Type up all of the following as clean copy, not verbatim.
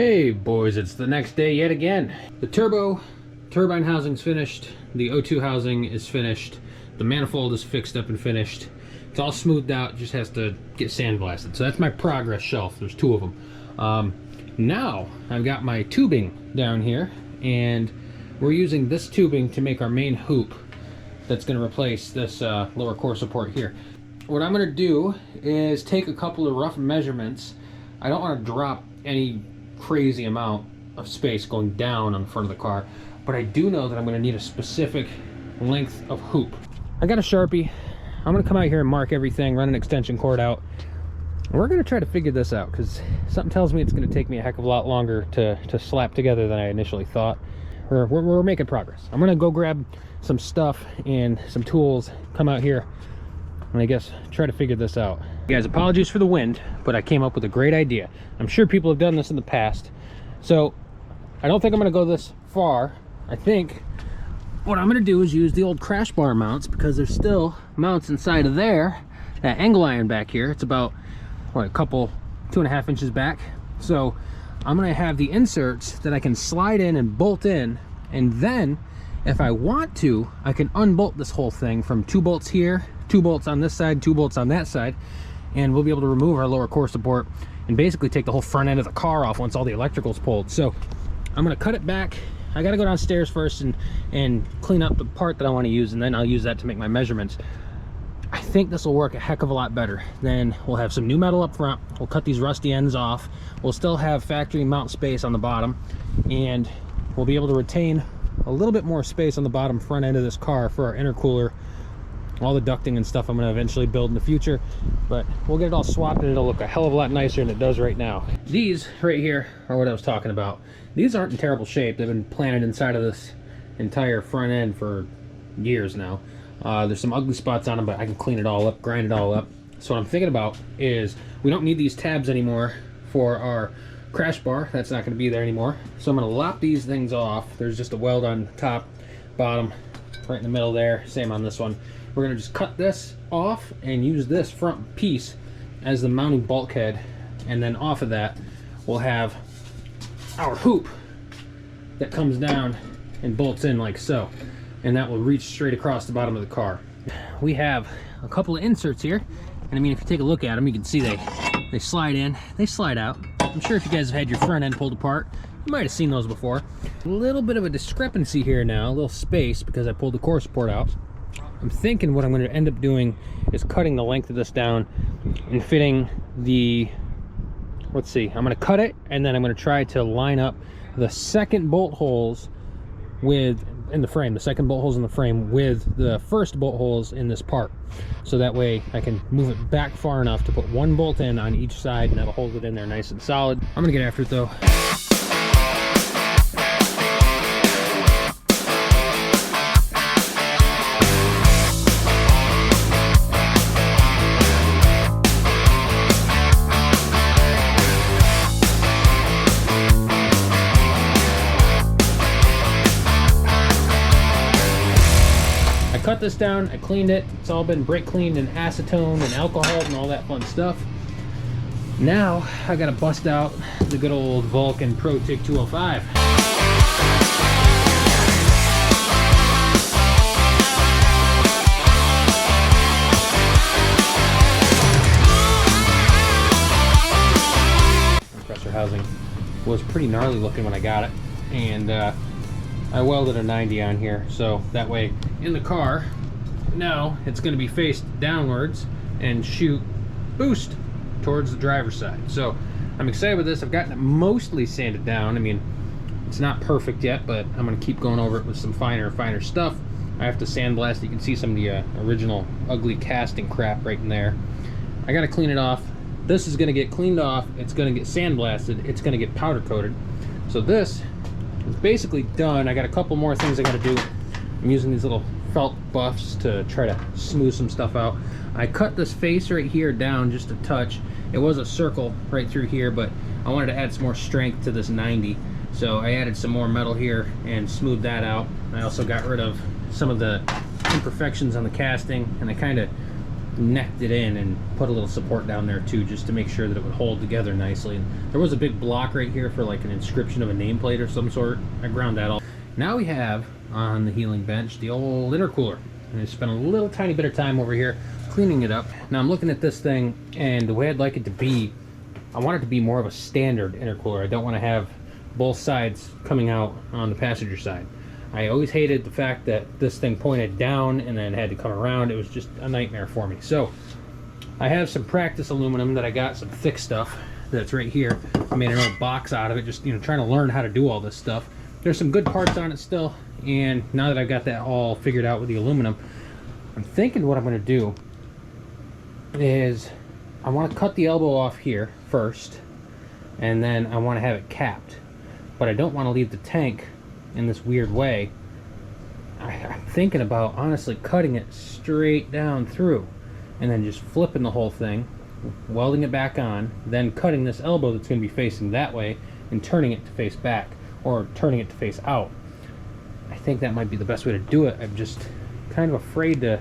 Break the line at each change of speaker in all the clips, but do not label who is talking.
Hey boys, it's the next day yet again. The turbine housing's finished, the O2 housing is finished, the manifold is fixed up and finished. It's all smoothed out, just has to get sandblasted. So that's my progress shelf, there's two of them. Now I've got my tubing down here, and we're using this tubing to make our main hoop that's going to replace this lower core support here. What I'm going to do is take a couple of rough measurements. I don't want to drop any crazy amount of space going down on the front of the car, but I do know that I'm going to need a specific length of hoop. I got a Sharpie. I'm going to come out here and mark everything, run an extension cord out. We're going to try to figure this out because something tells me it's going to take me a heck of a lot longer to slap together than I initially thought. We're making progress. I'm going to go grab some stuff and some tools, come out here, and I guess try to figure this out. Guys, apologies for the wind, but I came up with a great idea. I'm sure people have done this in the past, so I don't think I'm going to go this far. I think what I'm going to do is use the old crash bar mounts, because there's still mounts inside of there. That angle iron back here, it's about what, a couple 2.5 inches back. So I'm going to have the inserts that I can slide in and bolt in, and then if I want to, I can unbolt this whole thing from 2 bolts here, 2 bolts on this side, 2 bolts on that side, and we'll be able to remove our lower core support and basically take the whole front end of the car off once all the electrical's pulled. So I'm going to cut it back. I got to go downstairs first and clean up the part that I want to use, and then I'll use that to make my measurements. I think this will work a heck of a lot better. Then we'll have some new metal up front. We'll cut these rusty ends off. We'll still have factory mount space on the bottom, and we'll be able to retain a little bit more space on the bottom front end of this car for our intercooler, all the ducting and stuff I'm going to eventually build in the future. But we'll get it all swapped and it'll look a hell of a lot nicer than it does right now. These right here are what I was talking about. These aren't in terrible shape. They've been planted inside of this entire front end for years now. There's some ugly spots on them, but I can clean it all up, grind it all up. So what I'm thinking about is we don't need these tabs anymore for our crash bar. That's not going to be there anymore. So I'm going to lop these things off. There's just a weld on top, bottom, right in the middle there. Same on this one. We're going to just cut this off and use this front piece as the mounting bulkhead, and then off of that we'll have our hoop that comes down and bolts in like so, and that will reach straight across the bottom of the car. We have a couple of inserts here, and I mean, if you take a look at them, you can see they slide in, they slide out. I'm sure if you guys have had your front end pulled apart, you might have seen those before. A little bit of a discrepancy here now, a little space, because I pulled the core support out. I'm thinking what I'm going to end up doing is cutting the length of this down and fitting the, let's see, I'm going to cut it, and then I'm going to try to line up the second bolt holes in the frame, the second bolt holes in the frame with the first bolt holes in this part. So that way I can move it back far enough to put 1 bolt in on each side, and that'll hold it in there nice and solid. I'm going to get after it though. Cut this down, I cleaned it. It's all been brake cleaned and acetone and alcohol and all that fun stuff. Now I gotta bust out the good old Vulcan Pro TIG 205. Compressor housing was pretty gnarly looking when I got it, and I welded a 90 on here, so that way in the car now it's going to be faced downwards and shoot boost towards the driver's side. So I'm excited with this. I've gotten it mostly sanded down. I mean, it's not perfect yet, but I'm going to keep going over it with some finer stuff. I have to sandblast. You can see some of the original ugly casting crap right in there. I got to clean it off. This is going to get cleaned off. It's going to get sandblasted. It's going to get powder coated. So this is basically done. I got a couple more things I got to do. I'm using these little felt buffs to try to smooth some stuff out. I cut this face right here down just a touch. It was a circle right through here, but I wanted to add some more strength to this 90, so I added some more metal here and smoothed that out. I also got rid of some of the imperfections on the casting, and I kind of necked it in and put a little support down there too, just to make sure that it would hold together nicely. And there was a big block right here for like an inscription of a nameplate or some sort. I ground that all. Now we have on the healing bench the old intercooler, and I spent a little tiny bit of time over here cleaning it up. Now I'm looking at this thing, and the way I'd like it to be, I want it to be more of a standard intercooler. I don't want to have both sides coming out on the passenger side. I always hated the fact that this thing pointed down and then had to come around. It was just a nightmare for me. So I have some practice aluminum that I got, some thick stuff that's right here. I made an old box out of it, just, you know, trying to learn how to do all this stuff. There's some good parts on it still, and now that I've got that all figured out with the aluminum, I'm thinking what I'm going to do is I want to cut the elbow off here first, and then I want to have it capped. But I don't want to leave the tank in this weird way. I'm thinking about honestly cutting it straight down through and then just flipping the whole thing, welding it back on, then cutting this elbow that's going to be facing that way and turning it to face back, or turning it to face out. I think that might be the best way to do it. I'm just kind of afraid to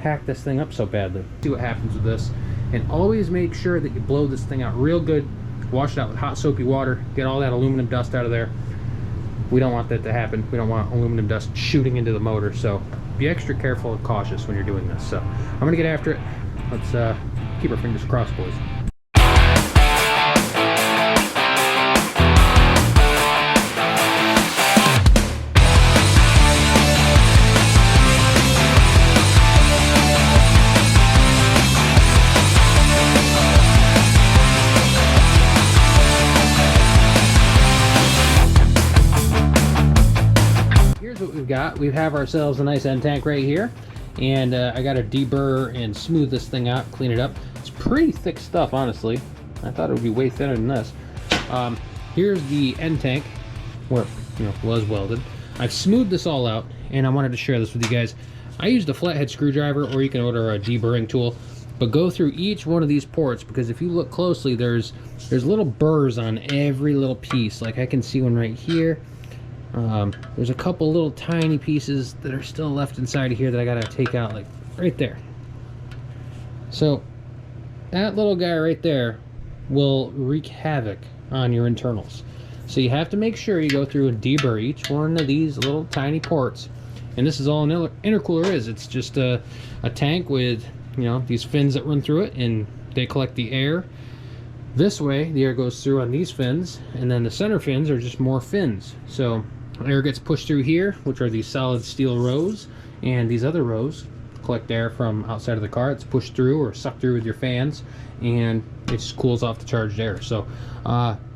hack this thing up so badly. See what happens with this, and always make sure that you blow this thing out real good. Wash it out with hot soapy water, get all that aluminum dust out of there. We don't want that to happen. We don't want aluminum dust shooting into the motor, so be extra careful and cautious when you're doing this. So I'm gonna get after it. Let's keep our fingers crossed, boys. We have ourselves a nice end tank right here, and I got to deburr and smooth this thing out, clean it up. It's pretty thick stuff, honestly. I thought it would be way thinner than this. Here's the end tank where, you know, was welded. I've smoothed this all out, and I wanted to share this with you guys. I used a flathead screwdriver, or you can order a deburring tool, but go through each one of these ports, because if you look closely, there's little burrs on every little piece. Like I can see one right here. There's a couple little tiny pieces that are still left inside of here that I gotta take out, like right there. So that little guy right there will wreak havoc on your internals. So you have to make sure you go through and deburr each one of these little tiny ports. And this is all an intercooler is. It's just a tank with, you know, these fins that run through it, and they collect the air. This way the air goes through on these fins, and then the center fins are just more fins. So air gets pushed through here, which are these solid steel rows, and these other rows collect air from outside of the car. It's pushed through or sucked through with your fans, and it just cools off the charged air. So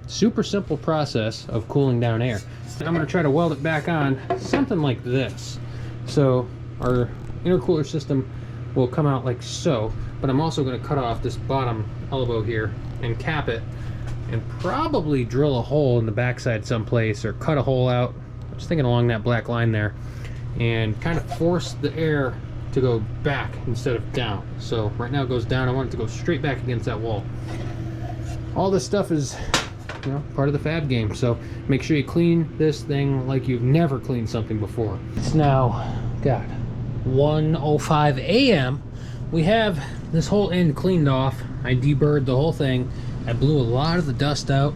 super simple process of cooling down air. I'm going to try to weld it back on something like this. So our intercooler system will come out like so, but I'm also going to cut off this bottom elbow here and cap it, and probably drill a hole in the backside someplace, or cut a hole out. I'm just thinking along that black line there, and kind of force the air to go back instead of down. So right now it goes down. I want it to go straight back against that wall. All this stuff is, you know, part of the fab game. So make sure you clean this thing like you've never cleaned something before. It's now, God, 1:05 a.m. We have this whole end cleaned off. I deburred the whole thing. I blew a lot of the dust out.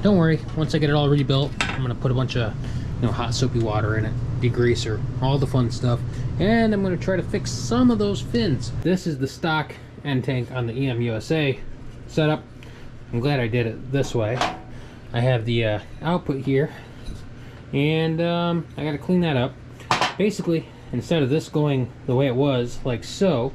Don't worry, once I get it all rebuilt, I'm gonna put a bunch of, you know, hot soapy water in it, degreaser, all the fun stuff, and I'm gonna try to fix some of those fins. This is the stock end tank on the EM USA setup. I'm glad I did it this way. I have the output here, and I gotta clean that up. Basically, instead of this going the way it was, like so,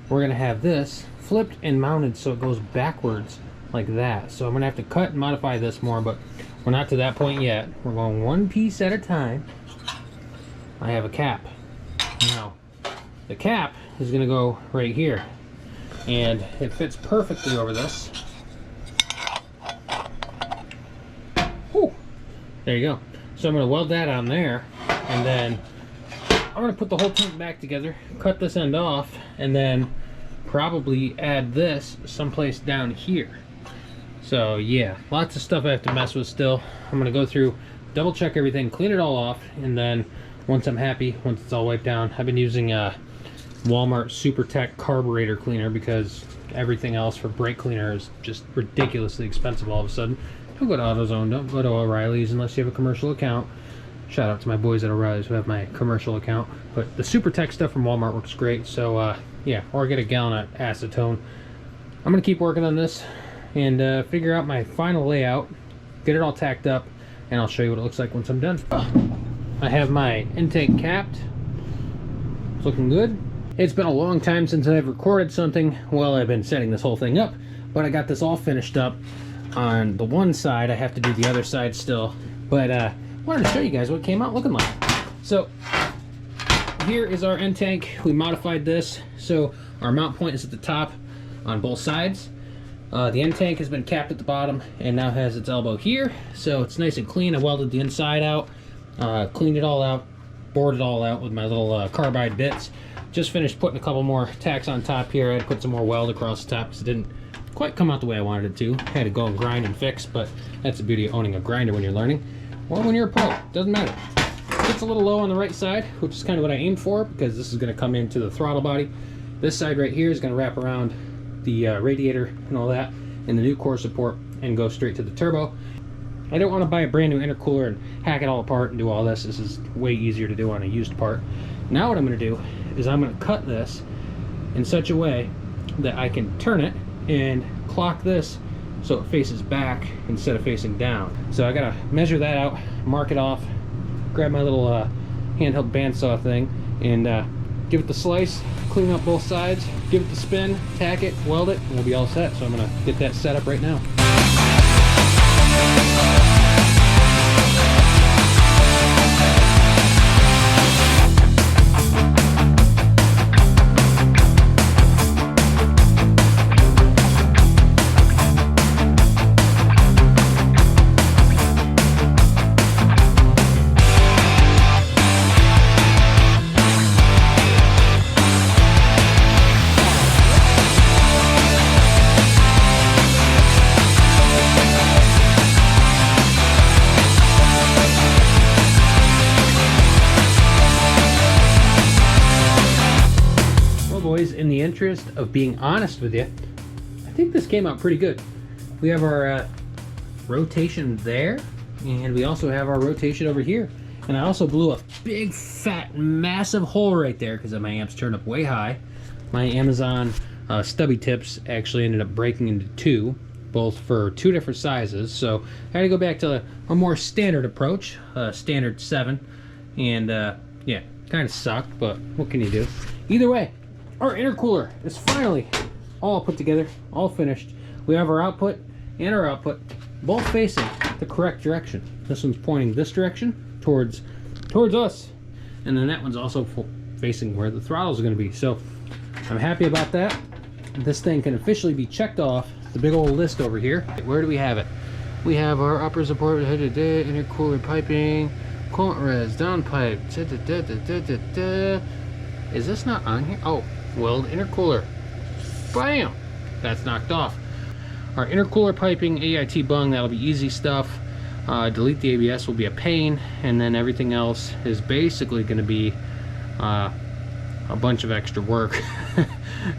we're gonna have this flipped and mounted so it goes backwards like that. So I'm gonna have to cut and modify this more, but we're not to that point yet. We're going one piece at a time. I have a cap. Now, the cap is gonna go right here, and it fits perfectly over this. Whew. There you go. So I'm gonna weld that on there, and then I'm gonna put the whole tank back together, cut this end off, and then probably add this someplace down here. So yeah, lots of stuff I have to mess with still. I'm gonna go through, double check everything, clean it all off, and then once I'm happy, once it's all wiped down, I've been using Walmart Super Tech carburetor cleaner because everything else for brake cleaner is just ridiculously expensive all of a sudden. Don't go to AutoZone, don't go to O'Reilly's unless you have a commercial account. Shout out to my boys at O'Reilly's who have my commercial account. But the Super Tech stuff from Walmart works great, so yeah, or get a gallon of acetone. I'm gonna keep working on this and figure out my final layout, get it all tacked up, and I'll show you what it looks like once I'm done. I have my intake capped. It's looking good. It's been a long time since I've recorded something while I've been setting this whole thing up, but I got this all finished up on the one side. I have to do the other side still, but I wanted to show you guys what it came out looking like. So here is our end tank. We modified this so our mount point is at the top on both sides. The end tank has been capped at the bottom and now has its elbow here, so it's nice and clean. I welded the inside out, cleaned it all out, bored it all out with my little carbide bits. Just finished putting a couple more tacks on top here. I had to put some more weld across the top because it didn't quite come out the way I wanted it to. Had to go and grind and fix, but that's the beauty of owning a grinder when you're learning, or when you're a pro, doesn't matter. It's a little low on the right side, which is kind of what I aimed for because this is going to come into the throttle body. This side right here is going to wrap around the radiator and all that, and the new core support, and go straight to the turbo. I don't want to buy a brand new intercooler and hack it all apart and do all this. This is way easier to do on a used part. Now what I'm going to do is I'm going to cut this in such a way that I can turn it and clock this so it faces back instead of facing down. So I got to measure that out, mark it off, grab my little handheld bandsaw thing, and give it the slice, clean up both sides, give it the spin, tack it, weld it, and we'll be all set. So I'm going to get that set up right now. In the interest of being honest with you, I think this came out pretty good. We have our rotation there, and we also have our rotation over here. And I also blew a big, fat, massive hole right there because my amps turned up way high. My Amazon stubby tips actually ended up breaking into two, both for two different sizes. So I had to go back to a more standard approach, standard 7. And yeah, kind of sucked, but what can you do? Either way, our intercooler is finally all put together, all finished. We have our output and our output both facing the correct direction. This one's pointing this direction towards us, and then that one's also facing where the throttle is going to be. So I'm happy about that. This thing can officially be checked off the big old list over here. Where do we have it? We have our upper support headed intercooler piping, coolant res, downpipe. Is this not on here? Oh, weld intercooler. Bam! That's knocked off. Our intercooler piping, AIT bung, that'll be easy stuff. Delete the ABS will be a pain, and then everything else is basically going to be a bunch of extra work.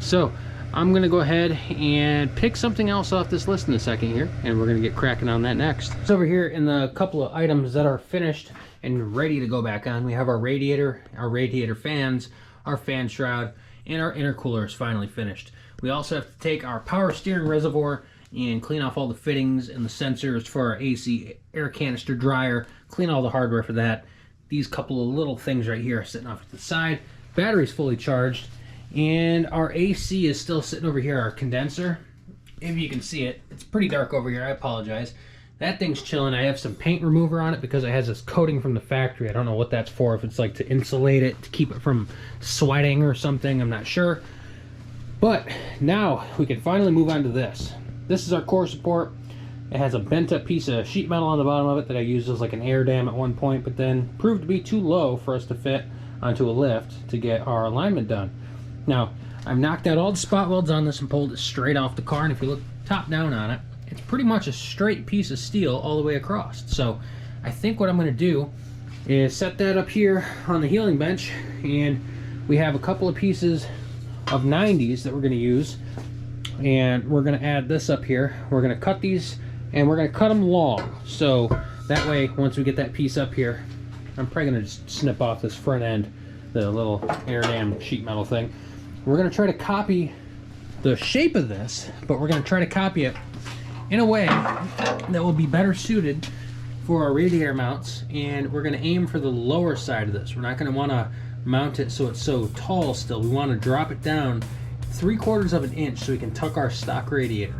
So I'm going to go ahead and pick something else off this list in a second here, and we're going to get cracking on that next. So over here in the couple of items that are finished and ready to go back on, we have our radiator fans, our fan shroud, and our intercooler is finally finished. We also have to take our power steering reservoir and clean off all the fittings and the sensors for our AC air canister dryer, clean all the hardware for that. These couple of little things right here are sitting off to the side. Battery's fully charged, and our AC is still sitting over here, our condenser. If you can see it, it's pretty dark over here, I apologize. That thing's chilling. I have some paint remover on it because it has this coating from the factory. I don't know what that's for, if it's like to insulate it, to keep it from sweating or something, I'm not sure. But now we can finally move on to this. This is our core support. It has a bent up piece of sheet metal on the bottom of it that I used as like an air dam at one point, but then proved to be too low for us to fit onto a lift to get our alignment done. Now, I've knocked out all the spot welds on this and pulled it straight off the car, and if you look top down on it, it's pretty much a straight piece of steel all the way across. So I think what I'm going to do is set that up here on the healing bench, and we have a couple of pieces of 90s that we're going to use, and we're going to add this up here. We're going to cut these, and we're going to cut them long, so that way once we get that piece up here, I'm probably going to just snip off this front end, the little air dam sheet metal thing. We're going to try to copy the shape of this, but we're going to try to copy it in a way that will be better suited for our radiator mounts, and we're going to aim for the lower side of this. We're not going to want to mount it so it's so tall still. We want to drop it down 3/4 of an inch so we can tuck our stock radiator.